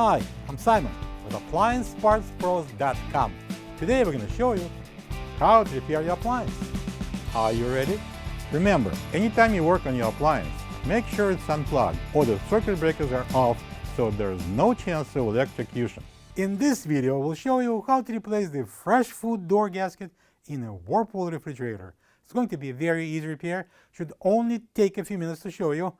Hi, I'm Simon with AppliancePartsPros.com. Today we're going to show you how to repair your appliance. Are you ready? Remember, anytime you work on your appliance, make sure it's unplugged or the circuit breakers are off so there's no chance of electrocution. In this video, we'll show you how to replace the fresh food door gasket in a Whirlpool refrigerator. It's going to be a very easy repair. Should only take a few minutes to show you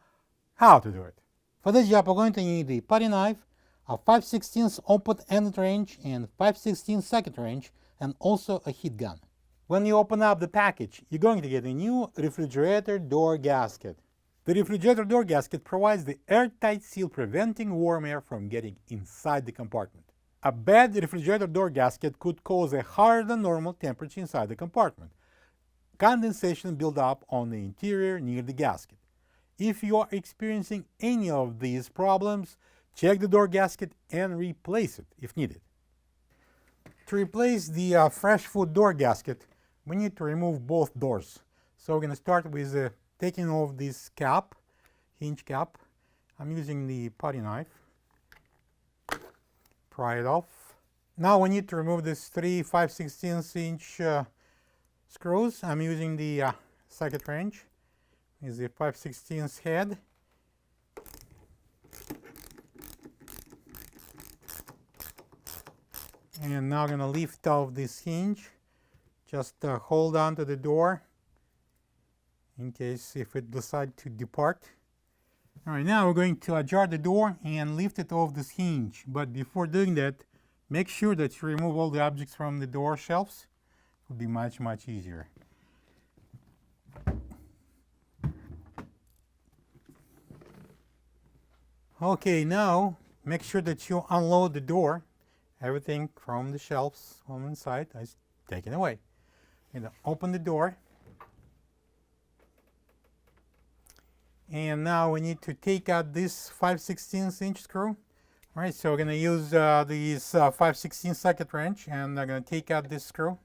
how to do it. For this job, we're going to need a putty knife, a 5/16 open-ended wrench and 5/16 socket wrench, and also a heat gun. When you open up the package, you're going to get a new refrigerator door gasket. The refrigerator door gasket provides the airtight seal preventing warm air from getting inside the compartment. A bad refrigerator door gasket could cause a higher than normal temperature inside the compartment. Condensation buildup on the interior near the gasket. If you are experiencing any of these problems, check the door gasket and replace it if needed. To replace the fresh food door gasket, we need to remove both doors. So we're going to start with taking off this cap, hinge cap. I'm using the putty knife. Pry it off. Now we need to remove these three 5/16 inch screws. I'm using the socket wrench. Is the 5/16 head. And now I'm going to lift off this hinge. Just hold on to the door in case if it decides to depart. All right, now we're going to ajar the door and lift it off this hinge. But before doing that, make sure that you remove all the objects from the door shelves. It will be much, much easier. Okay, now make sure that you unload the door. Everything from the shelves from inside is taken away. And open the door. And now we need to take out this 5/16 inch screw. All right, so we're going to use these 5/16 socket wrench, and I'm going to take out this screw.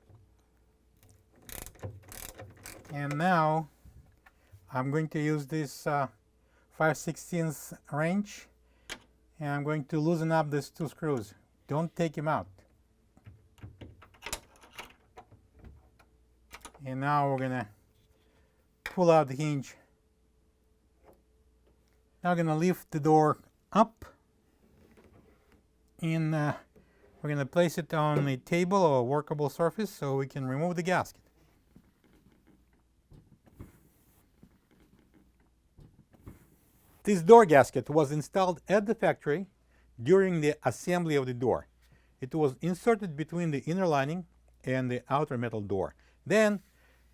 And now I'm going to use this 5/16 wrench, and I'm going to loosen up these two screws. Don't take them out. And now we're going to pull out the hinge. Now we're going to lift the door up, and we're going to place it on a table or a workable surface so we can remove the gasket. This door gasket was installed at the factory during the assembly of the door. It was inserted between the inner lining and the outer metal door. Then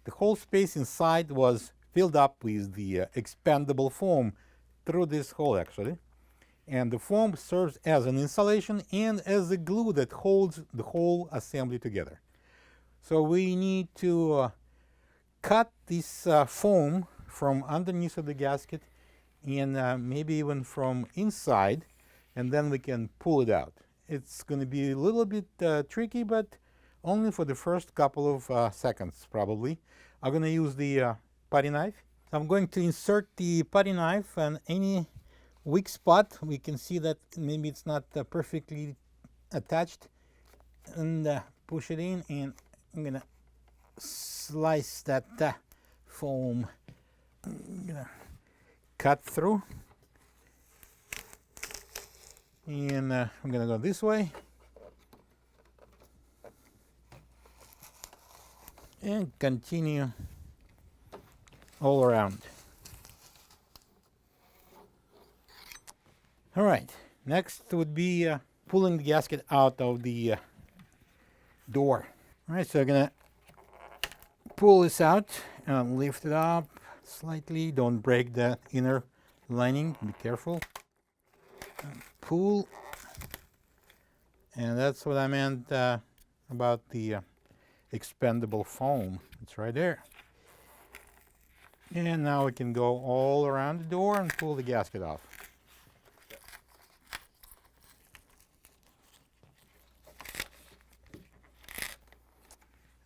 the whole space inside was filled up with the expandable foam through this hole actually. And the foam serves as an insulation and as a glue that holds the whole assembly together. So we need to cut this foam from underneath of the gasket and maybe even from inside, and then we can pull it out. It's going to be a little bit tricky, but only for the first couple of seconds probably. I'm going to use the putty knife. So I'm going to insert the putty knife on any weak spot. We can see that maybe it's not perfectly attached, and push it in, and I'm going to slice that foam. I'm going to cut through. And I'm going to go this way and continue all around. All right, next would be pulling the gasket out of the door. All right, so I'm going to pull this out and lift it up slightly. Don't break the inner lining, be careful. Pull, and that's what I meant about the expandable foam. It's right there. And now we can go all around the door and pull the gasket off.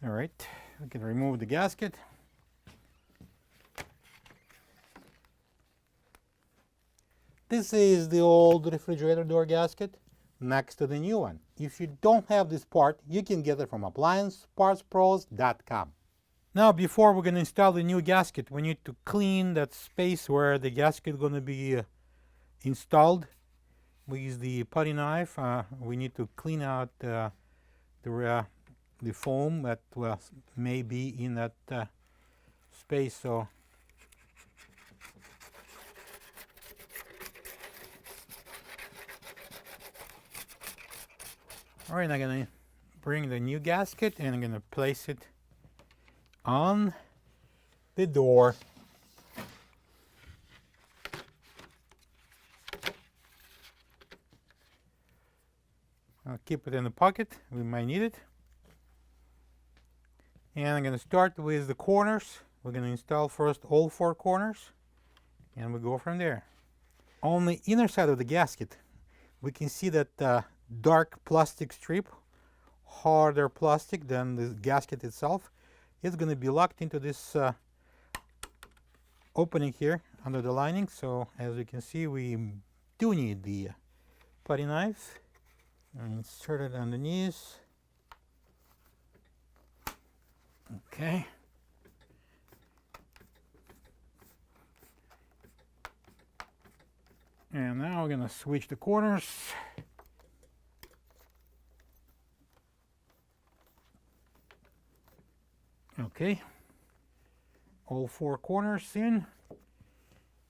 All right, we can remove the gasket. This is the old refrigerator door gasket. next to the new one. If you don't have this part, you can get it from appliancepartspros.com. Now, before we're going to install the new gasket, we need to clean that space where the gasket is going to be installed. We use the putty knife. We need to clean out the foam that may be in that space. So all right, I'm going to bring the new gasket and I'm going to place it on the door. I'll keep it in the pocket, we might need it. And I'm going to start with the corners. We're going to install first all 4 corners and we'll go from there. On the inner side of the gasket, we can see that dark plastic strip, harder plastic than the gasket itself. It's going to be locked into this opening here under the lining. So as you can see, we do need the putty knife. And insert it underneath. Okay. And now we're going to switch the corners. Okay. All 4 corners in.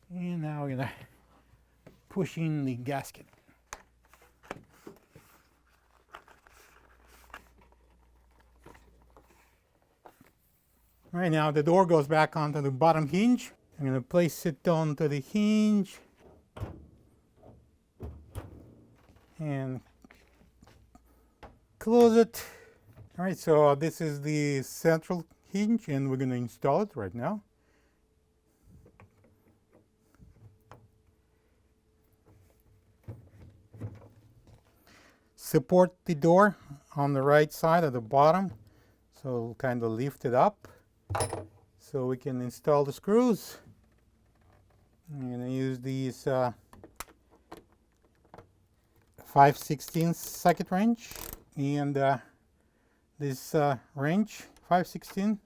And now we're going to push in the gasket. Right now the door goes back onto the bottom hinge. I'm going to place it onto the hinge and close it. All right, so this is the central hinge and we're going to install it right now. Support the door on the right side at the bottom, so kind of lift it up so we can install the screws. I'm going to use these 5/16 socket wrench and this wrench 5/16.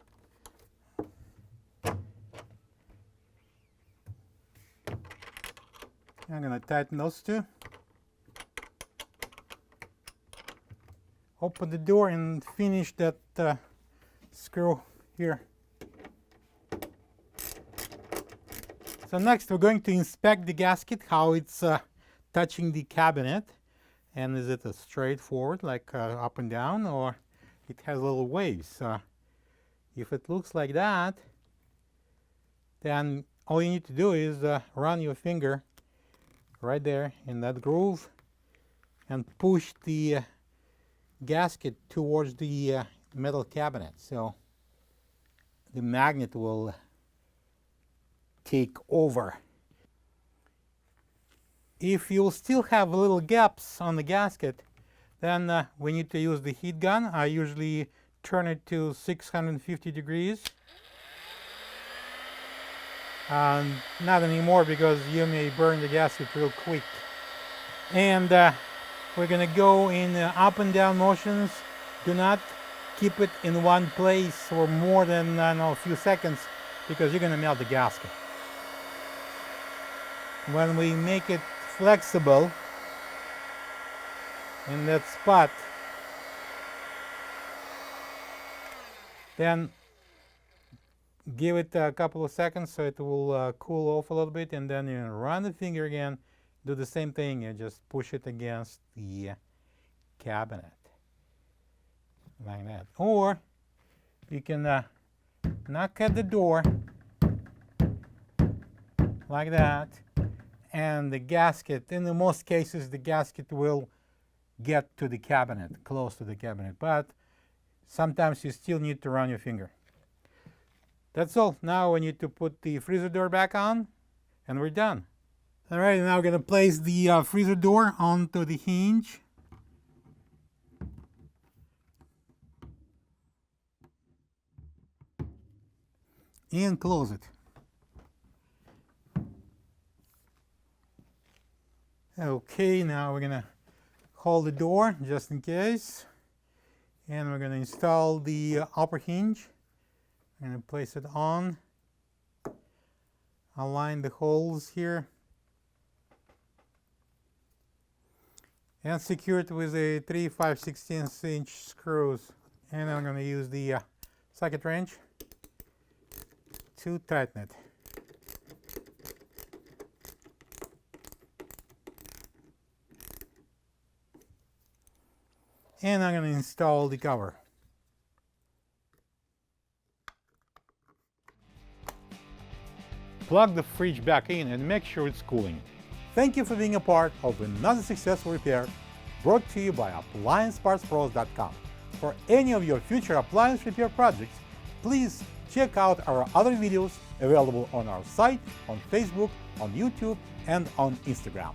I'm going to tighten those two. Open the door and finish that screw here. So next we're going to inspect the gasket, how it's touching the cabinet, and is it a straight forward like up and down, or it has little waves. If it looks like that, then all you need to do is run your finger right there in that groove and push the gasket towards the metal cabinet, so the magnet will take over. If you still have little gaps on the gasket, then we need to use the heat gun. I usually turn it to 650 degrees. Not anymore because you may burn the gasket real quick. And we're going to go in up and down motions. Do not keep it in one place for more than a few seconds because you're going to melt the gasket. When we make it flexible in that spot, then give it a couple of seconds so it will cool off a little bit, and then you run the finger again, do the same thing, and just push it against the cabinet like that. Or you can knock at the door like that, and the gasket, in the most cases the gasket will get to the cabinet, close to the cabinet, but sometimes you still need to run your finger. That's all. Now we need to put the freezer door back on and we're done. All right, now we're going to place the freezer door onto the hinge. And close it. Okay, now we're going to hold the door just in case. And we're going to install the upper hinge. I'm going to place it on. Align the holes here. And secure it with a 3 5/16 inch screws. And I'm going to use the socket wrench to tighten it. And I'm going to install the cover. Plug the fridge back in and make sure it's cooling. Thank you for being a part of another successful repair brought to you by AppliancePartsPros.com. For any of your future appliance repair projects, please check out our other videos available on our site, on Facebook, on YouTube, and on Instagram.